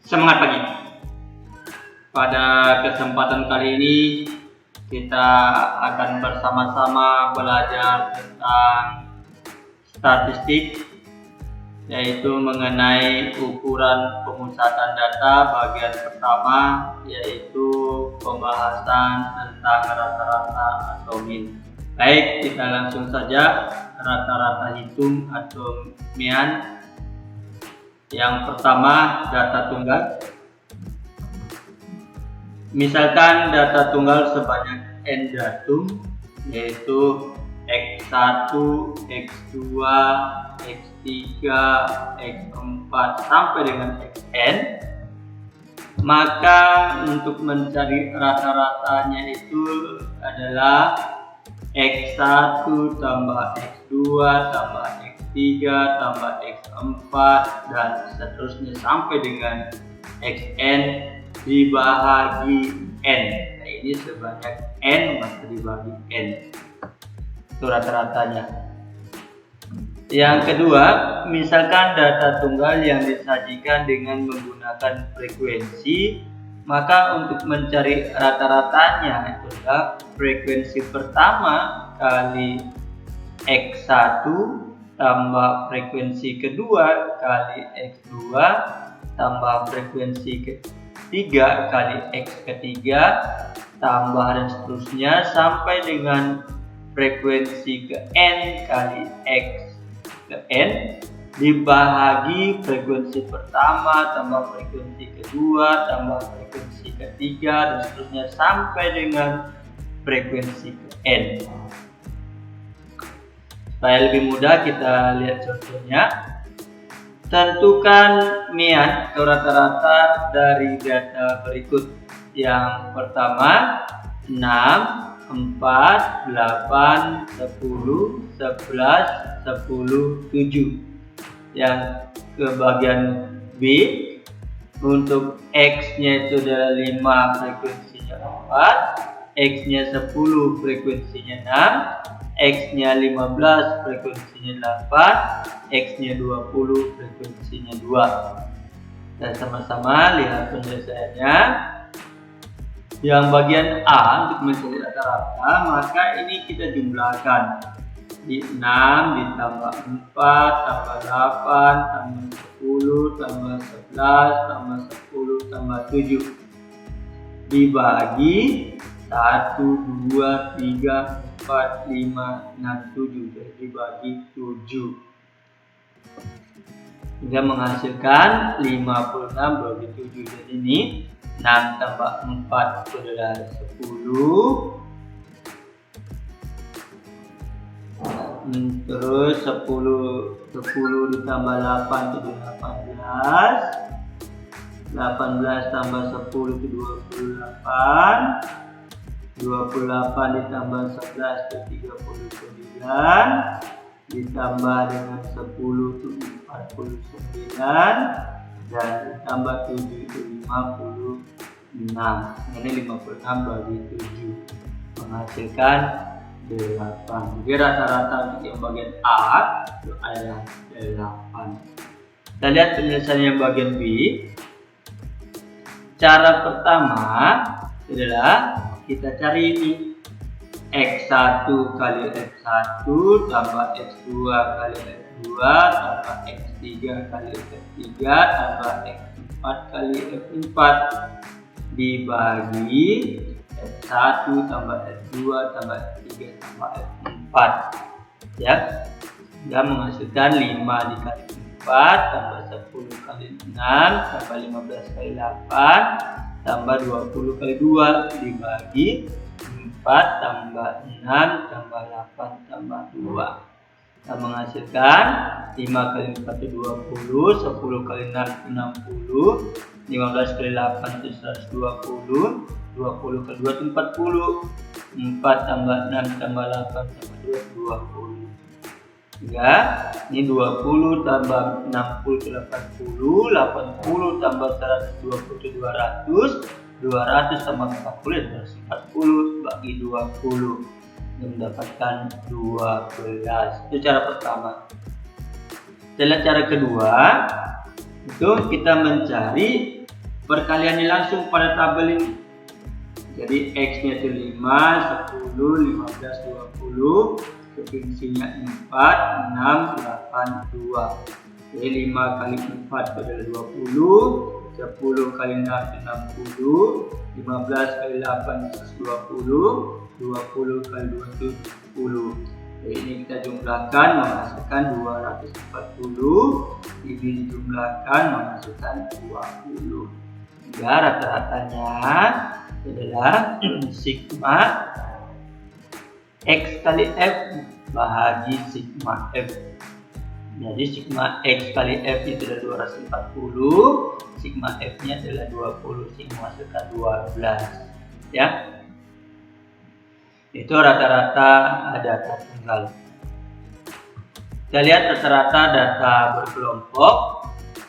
Semangat pagi. Pada kesempatan kali ini kita akan bersama-sama belajar tentang statistik, yaitu mengenai ukuran pemusatan data bagian pertama, yaitu pembahasan tentang rata-rata atau min. Baik, kita langsung saja rata-rata hitung atau MIAN. Yang pertama, data tunggal. Misalkan data tunggal sebanyak n datum, yaitu X1, X2, X3, X4 sampai dengan Xn. Maka untuk mencari rata-ratanya itu adalah X1 tambah X2 tambah X3 tambah X4 dan seterusnya sampai dengan Xn dibagi n. Nah, ini sebanyak n maka dibagi n. Itu rata-ratanya. Yang kedua, misalkan data tunggal yang disajikan dengan menggunakan frekuensi, maka untuk mencari rata-ratanya itu adalah frekuensi pertama kali X1 tambah frekuensi kedua kali X2 tambah frekuensi ketiga kali X ketiga tambah dan seterusnya sampai dengan frekuensi ke N kali X ke N dibagi frekuensi pertama tambah frekuensi kedua tambah frekuensi ketiga dan seterusnya sampai dengan frekuensi ke N. Supaya lebih mudah kita lihat contohnya. Tentukan MIAN atau rata-rata dari data berikut. Yang pertama 6, 4, 8, 10, 11, 10, 7. Yang ke bagian B, untuk X-nya itu adalah 5, frekuensinya 4, X-nya 10, frekuensinya 6, X-nya 15, frekuensinya 8, X-nya 20, frekuensinya 2. Dan sama-sama lihat penyelesaiannya. Yang bagian A untuk mencari rata-rata, maka ini kita jumlahkan. Di 6 ditambah 4 tambah 8 tambah 10 tambah 11 tambah 10 tambah 7 dibagi 1, 2, 3, 4, 5, 6, 7. Jadi dibagi 7 hingga menghasilkan 56 bagi 7. Jadi ini 6 tambah 4 itu adalah 10. Terus 10 ditambah 8 itu 18. 18 tambah 10 itu 28. 28 ditambah 11 itu 39. Ditambah dengan 10 itu 49. Dan ditambah 7 itu 56. Ini 56 bagi 7 menghasilkan 8. Jadi rata-rata untuk yang bagian A itu adalah 8. Kita lihat penyelesaian yang bagian B. Cara pertama adalah kita cari ini X1 kali X1 tambah X2 kali X2 tambah X3 kali X3 tambah X4 kali X4 dibagi X1 tambah X2 tambah X3 tambah X4, ya. Dan menghasilkan 5 dikali 4 tambah 10 kali 6 tambah 15 kali 8 tambah 20 kali 2 dibagi 4 tambah 6 tambah 8 tambah 2. Kita menghasilkan 5 kali 4 itu 20, 10 kali 6 itu 60, 15 kali 8 itu 120, 20 kali 2 itu 40, 4 tambah 6 tambah 8 tambah 2 20. Ya, ini 20 tambah 60 itu 80, 80 tambah 120 itu 200, 200 tambah 40 itu 140 bagi 20 mendapatkan 12. Itu cara pertama. Kita lihat cara kedua. Itu kita mencari perkaliannya langsung pada tabel ini. Jadi X-nya itu 5, 10, 15, 20, frekuensinya 4, 6, 8, 2. Jadi 5 kali 4 adalah 20, 10 kali 6 60, 15 kali 8 120, 20 kali 2 itu 10. Jadi ini kita jumlahkan menghasilkan 240, ini dijumlahkan menghasilkan 20. Sehingga rata-ratanya adalah sigma X kali F bahagi sigma F. Jadi sigma X kali F itu adalah 240, sigma F nya adalah 20, sehingga menghasilkan 12 ya. Itu rata-rata data tunggal. Kita lihat rata-rata data berkelompok.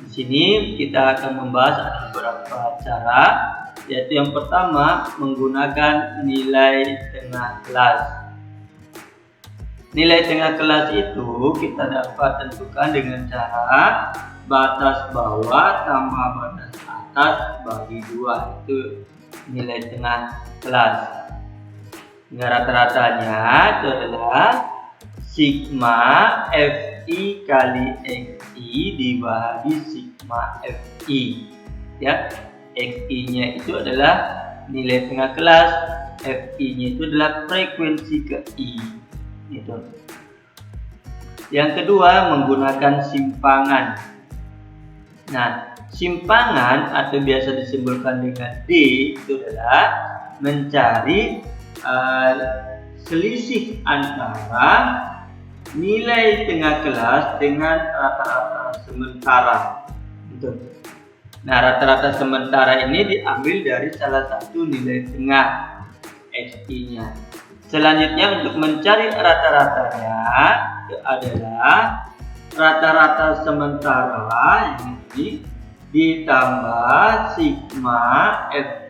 Di sini kita akan membahas ada beberapa cara, yaitu yang pertama menggunakan nilai tengah kelas. Nilai tengah kelas itu kita dapat tentukan dengan cara batas bawah tambah batas atas bagi 2, itu nilai tengah kelas. Nah, rata-ratanya itu adalah sigma Fi kali Xi dibagi sigma Fi ya. Xi nya itu adalah nilai tengah kelas, Fi nya itu adalah frekuensi ke I gitu. Yang kedua menggunakan simpangan. Nah, simpangan atau biasa disimbolkan dengan D itu adalah mencari selisih antara nilai tengah kelas dengan rata-rata sementara. Gitu. Nah, rata-rata sementara ini diambil dari salah satu nilai tengah Xi-nya. Selanjutnya untuk mencari rata-ratanya itu adalah rata-rata sementara yang ini ditambah sigma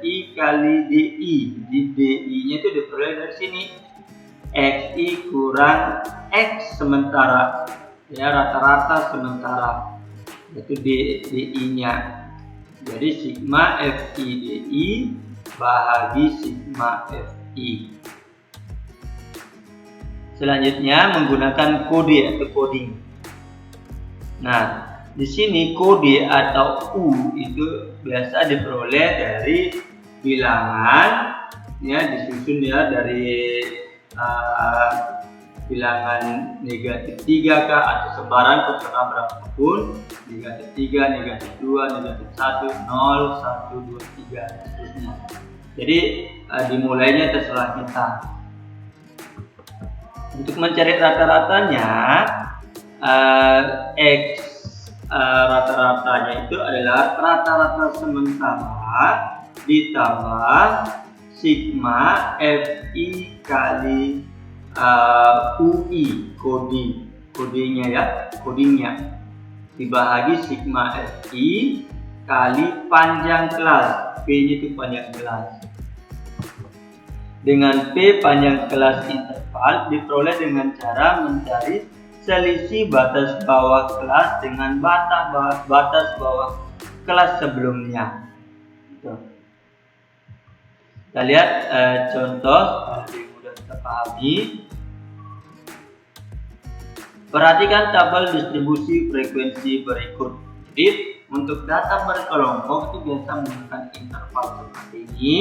Fi kali Di. Jadi Di-nya itu diperoleh dari sini. Xi kurang X sementara. Ya, rata-rata sementara. Yaitu Di-nya. Jadi sigma Fi Di bahagi sigma Fi. Selanjutnya menggunakan kode atau coding. Nah, di sini kode atau U itu biasa diperoleh dari bilangan ya, disusun ya dari bilangan negatif 3 kah atau sebaran terserah berapapun, negatif 3, negatif 2, negatif 1, 0, 1, 2, 3 dan seterusnya. Jadi dimulainya terserah kita. Untuk mencari rata-ratanya X rata-ratanya itu adalah rata-rata sementara ditambah sigma Fi kali UI kodenya dibahagi sigma Fi kali panjang kelas, P nya itu panjang kelas. Dengan P panjang kelas interval diperoleh dengan cara mencari selisih batas bawah kelas dengan batas bawah kelas sebelumnya. Gitu. Kita lihat contoh lebih mudah kita pahami. Perhatikan tabel distribusi frekuensi berikut. Jadi untuk data berkelompok itu biasa menggunakan interval seperti ini.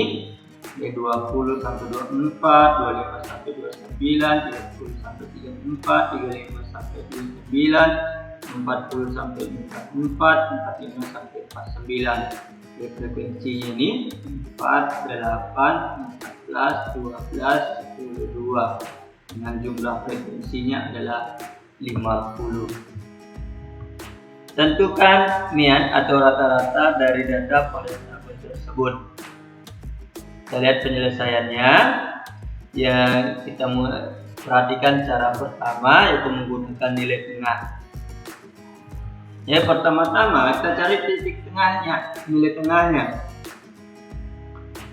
20 sampai 24, 25 sampai 29, 30 sampai 34, 35 sampai 39, 40 sampai 44, 45 sampai 49. Jadi frekuensi ini 4, 8, 14, 12, 10, 2 dengan jumlah frekuensinya adalah 50. Tentukan mean atau rata-rata dari data pada tabel tersebut. Kita lihat penyelesaiannya. Yang kita perhatikan cara pertama yaitu menggunakan nilai tengah. Ya, pertama-tama kita cari titik tengahnya, nilai tengahnya.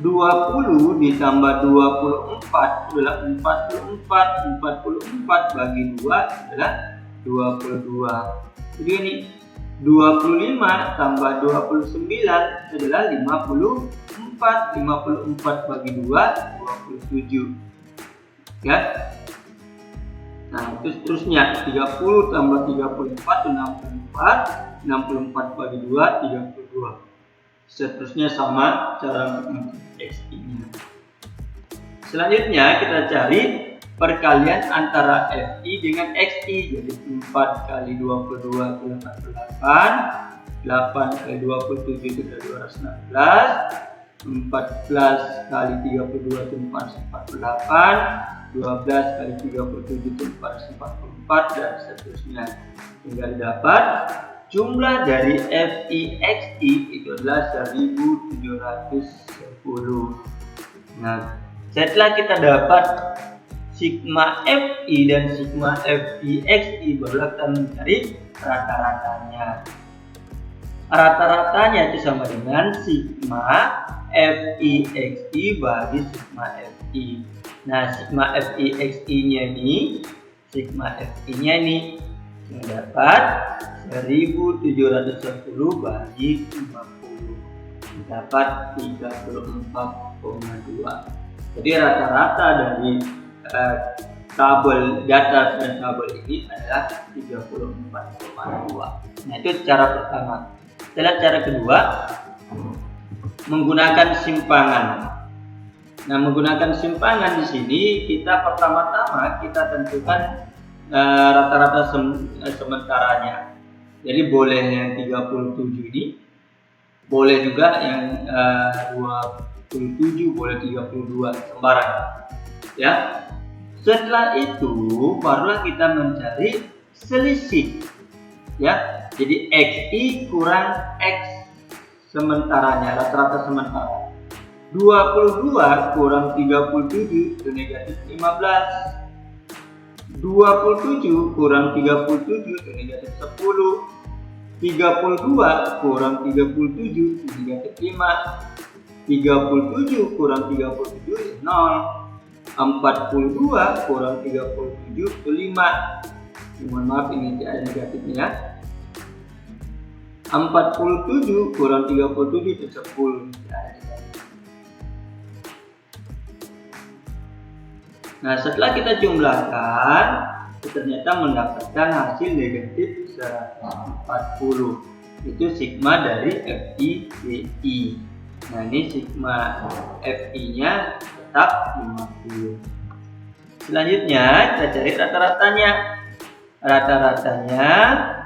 20 ditambah 24 adalah 44 bagi 2 adalah 22. Jadi ini 25 tambah 29 adalah 54. 54 bagi 2, 27. Ya. Nah, itu seterusnya 30 tambah 34 itu 64. 64 bagi 2, 32. Seterusnya sama cara untuk XI-nya. Selanjutnya kita cari perkalian antara FI dengan XI. Jadi 4 kali 22 itu 48, 8 kali 27 itu 216, 14 kali 32 itu 448, 12 kali 37 itu 444, dan seterusnya. Hingga didapat jumlah dari FI XI itu adalah 1710. Nah, setelah kita dapat sigma FI dan sigma FI XI, barulah kita mencari rata-ratanya. Rata-ratanya itu sama dengan sigma FI XI bagi sigma FI. Nah, sigma FI XI-nya ini, yang dapat 1710 bagi 50, dapat 34,2. Jadi rata-rata dari tabel data dan tabel ini adalah 34,2. Nah, itu cara pertama. Setelah cara kedua, menggunakan simpangan. Nah, menggunakan simpangan di sini kita pertama-tama kita tentukan rata-rata sementaranya. Jadi boleh yang 37 ini, boleh juga yang 27, boleh 32, sembarang. Ya. Setelah itu barulah kita mencari selisih. Ya. Jadi XI kurang X sementaranya, rata-rata sementara. 22 kurang 37 itu negatif 15. 27 kurang 37 itu negatif 10. 32 kurang 37 itu negatif 5. 37 kurang 37 itu 0. 42 kurang 37 itu 5. Mohon maaf, ini tidak ada negatifnya. 47 kurang 37 itu 10. Nah, setelah kita jumlahkan, ternyata mendapatkan hasil negatif 140. Itu sigma dari FI DI. Nah, ini sigma FI-nya tetap 50. Selanjutnya kita cari rata-ratanya.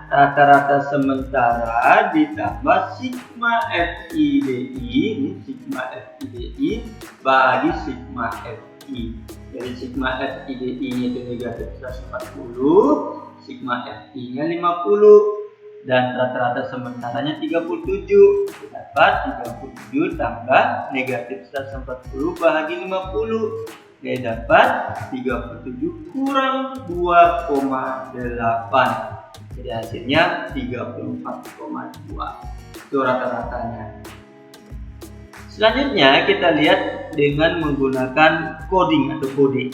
Rata-rata sementara ditambah sigma FI DI, ini sigma FI DI bagi sigma FI. Jadi sigma FI DI-nya itu negatif 140, sigma FI-nya 50, dan rata-rata sementaranya 37. Dapat 37 tambah negatif 140 bahagi 50. Dia dapat 37 kurang 2,8. Jadi hasilnya 34,2. Itu rata-ratanya. Selanjutnya kita lihat dengan menggunakan coding atau kode.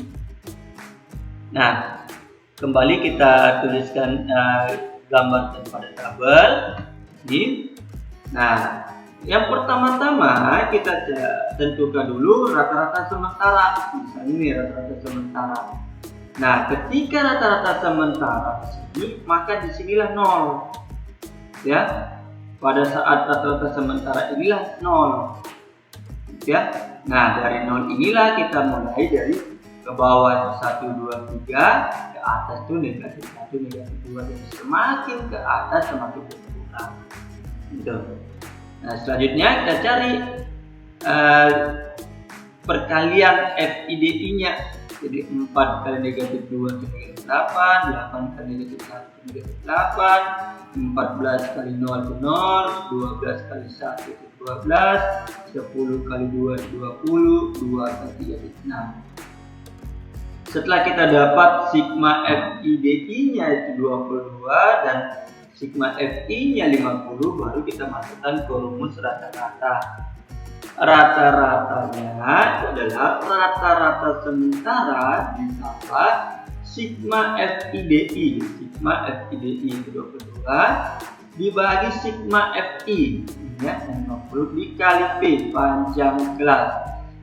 Nah, kembali kita tuliskan gambar pada tabel ini. Nah, yang pertama-tama kita tentukan dulu rata-rata sementara. Misalnya ini rata-rata sementara. Nah, ketika rata-rata sementara di sini, maka disinilah 0. Ya, pada saat rata-rata sementara inilah 0. Ya, nah dari 0 inilah kita mulai dari ke bawah 1, 2, 3, ke atas itu negatif 1, negatif 2, dan semakin ke atas semakin berkurang. Gitu. Nah, selanjutnya kita cari perkalian FIDI-nya. Jadi 4 kali negatif 2 itu negatif 8, 8 kali negatif 1 itu negatif 8, 14 kali 0 itu 0, 12 kali 1 itu 12, 10 kali 2 itu 20, 2 kali 3 itu 6. Setelah kita dapat sigma FIDI-nya itu 22 dan sigma FI-nya 50, baru kita masukkan ke rumus rata-rata. Rata-ratanya adalah rata-rata sementara ditambah sigma FIDI. Sigma FIDI itu 22 dibagi sigma FI ya, 50 dikali P, panjang kelas.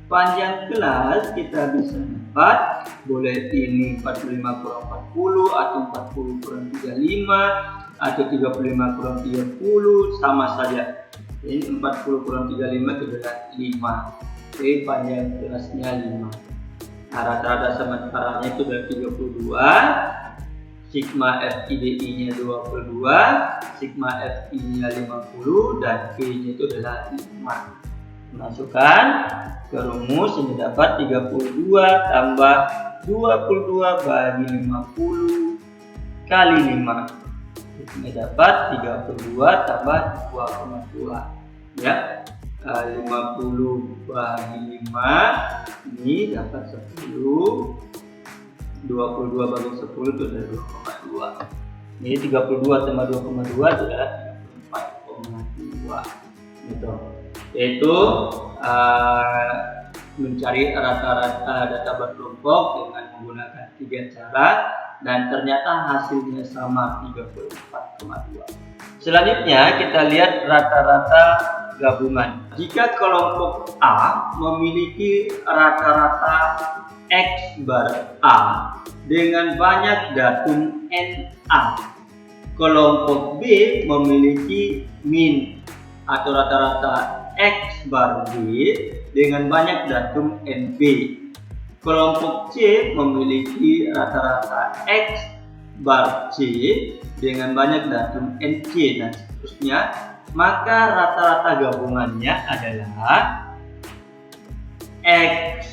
Panjang kelas kita bisa dapat, boleh ini 45 kurang 40 atau 40 kurang 35 atau 35 kurang 30, sama saja. Ini 40 kurang 35 itu adalah 5. Jadi panjang kelasnya 5. Nah, rata-rata sementaranya itu adalah 32, sigma FIDI nya 22, sigma FI nya 50, dan P nya itu adalah 5. Masukkan ke rumus, ini dapat 32 tambah 22 bagi 50 kali 5. Ini dapat 32 tambah 2,2 ya. 50 bagi 5 ini dapat 10. 22 bagi 10 itu adalah 2,2. Ini 32 tambah 2,2 itu adalah 34,2 gitu. Yaitu mencari rata-rata data berkelompok dengan menggunakan 3 cara, dan ternyata hasilnya sama, 34,2. Selanjutnya kita lihat rata-rata gabungan. Jika kelompok A memiliki rata-rata X bar A dengan banyak datum NA, kelompok B memiliki min atau rata-rata X bar B dengan banyak datum NB. Kelompok C memiliki rata-rata X bar C dengan banyak datum NC, dan seterusnya. Maka rata-rata gabungannya adalah X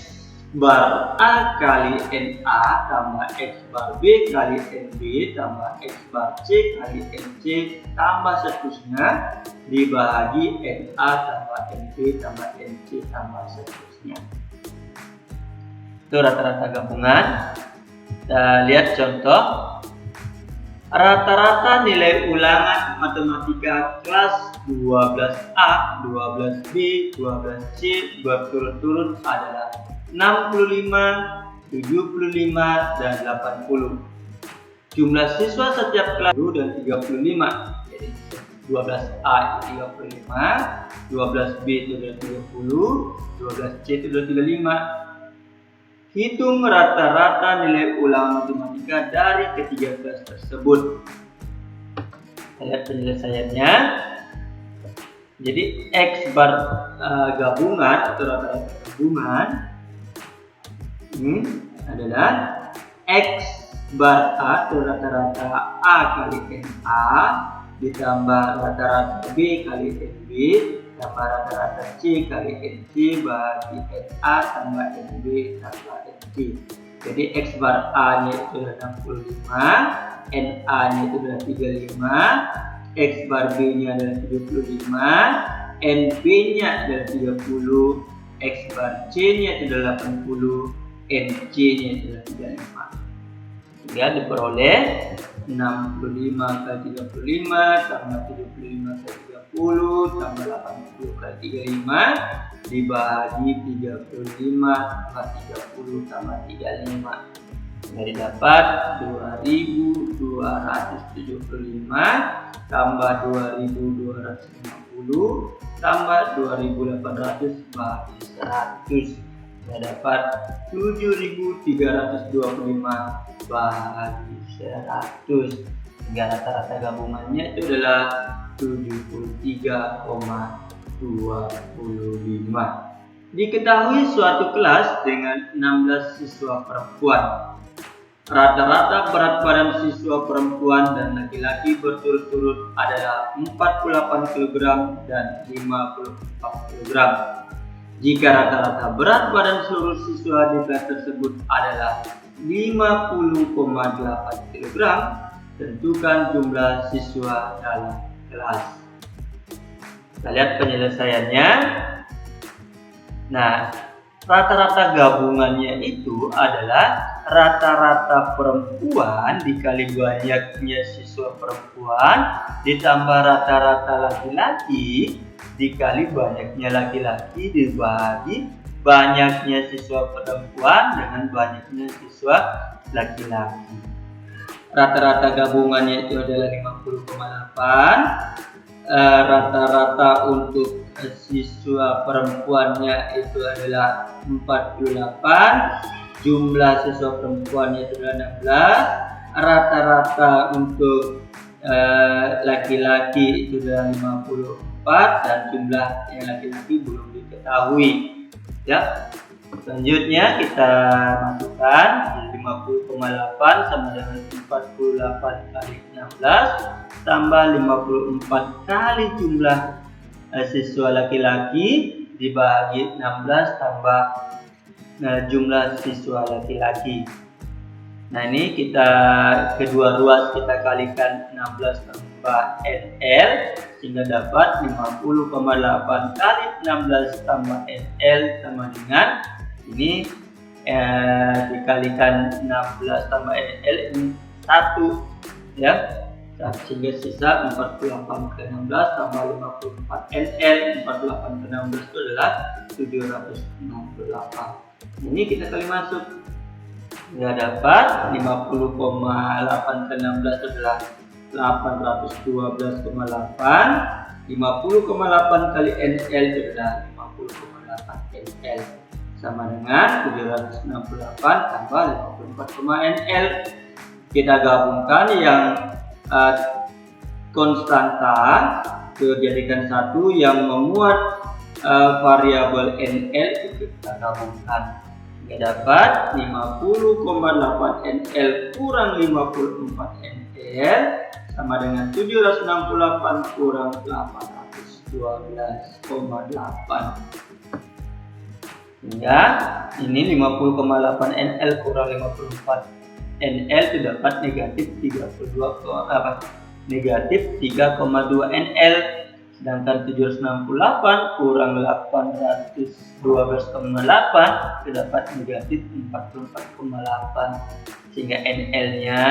bar A kali NA tambah X bar B kali NB tambah X bar C kali NC tambah seterusnya dibagi NA tambah NB tambah NC tambah seterusnya. Itu rata-rata gabungan. Kita lihat contoh. Rata-rata nilai ulangan matematika kelas 12A, 12B, 12C berturut-turut adalah 65, 75, dan 80. Jumlah siswa setiap kelas dan 35. Jadi 12A itu 35, 12B itu adalah 30, 12C itu adalah 35. Hitung rata-rata nilai ulangan matematika dari ketiga kelas tersebut. Lihat penyelesaiannya. Jadi X bar gabungan atau rata-rata gabungan adalah X bar A atau rata-rata A kali NA ditambah rata-rata B kali NB tambah rata-rata C kali NC bagi NA tambah NB tambah NC. Jadi X bar A nya itu adalah 65, NA nya itu adalah 35, X bar B nya adalah 75, NB nya adalah 30, X bar C nya itu adalah 80, NC nya itu adalah 35. Dia diperoleh 65 kali 35 tambah 75 kali 30 tambah 80 kali 35 dibagi 35 tambah 30 tambah 35. Jadi dapat 2275 tambah 2250 tambah 2800 bagi 100. Saya dapat 7325 bagi 100. Hingga rata-rata gabungannya itu adalah 73,25. Diketahui suatu kelas dengan 16 siswa perempuan. Rata-rata berat badan siswa perempuan dan laki-laki berturut-turut adalah 48 kg dan 54 kg. Jika rata-rata berat badan seluruh siswa di kelas tersebut adalah 50,8 kg, tentukan jumlah siswa dalam kelas. Kita lihat penyelesaiannya. Nah, rata-rata gabungannya itu adalah rata-rata perempuan dikali banyaknya siswa perempuan ditambah rata-rata laki-laki dikali banyaknya laki-laki dibagi banyaknya siswa perempuan dengan banyaknya siswa laki-laki. rata-rata gabungannya itu adalah 50,8. Rata-rata untuk siswa perempuannya itu adalah 48. Jumlah siswa perempuannya itu adalah 16. Rata-rata untuk laki-laki itu adalah 54 dan jumlah yang laki-laki belum diketahui. Ya. Selanjutnya kita masukkan 50,8 sama dengan 48 kali 16 tambah 54 kali jumlah siswa laki-laki dibagi 16 tambah jumlah siswa laki-laki. Nah, ini kita kedua ruas kita kalikan 16 tambah NL sehingga dapat 50,8 kali 16 tambah NL sama dengan ini dikalikan 16 tambah NL ini 1 ya, sehingga sisa 48 ke 16 tambah 54 NL. 48 ke 16 itu adalah 768. Ini kita kali masuk ya, dapat 50,8 ke 16 itu adalah 812,8. 50,8 kali NL itu adalah 50,8 NL sama dengan 768 tambah 54, NL. Kita gabungkan yang konstanta dijadikan satu, yang memuat variabel NL itu kita gabungkan. Kita dapat 50,8 NL kurang 54 NL sama dengan 768 kurang 812,8. Sehingga ini 50,8 NL kurang 54 NL itu dapat negatif 3,2 NL, sedangkan 768 kurang 812,8 itu dapat negatif 44,8, sehingga NL-nya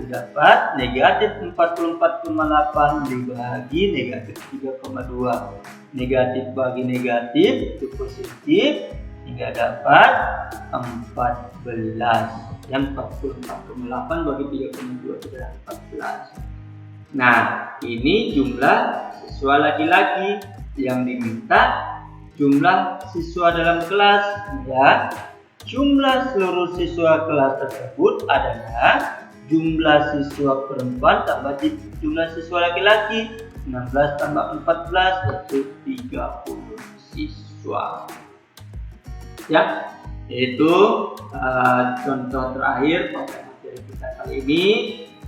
dapat negatif 44,8 dibagi negatif 3,2. Negatif bagi negatif itu positif, hingga dapat 14. Yang 44,8 bagi 3,2 itu adalah 14. Nah, ini jumlah siswa laki-laki. Yang diminta jumlah siswa dalam kelas, ya. Jumlah seluruh siswa kelas tersebut adalah jumlah siswa perempuan tambah jumlah siswa laki-laki. 16 tambah 14 yaitu 30 siswa. Ya, itu contoh terakhir pada materi kita kali ini.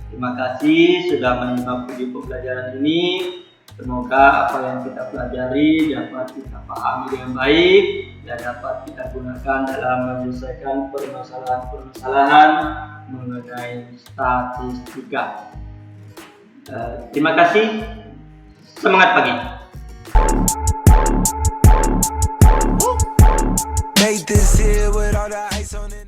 Terima kasih sudah menyimak video pembelajaran ini. Semoga apa yang kita pelajari dapat kita pahami dengan baik dan dapat kita gunakan dalam menyelesaikan permasalahan-permasalahan mengenai statistika. Terima kasih. Semangat pagi. Made this here with all the ice on it.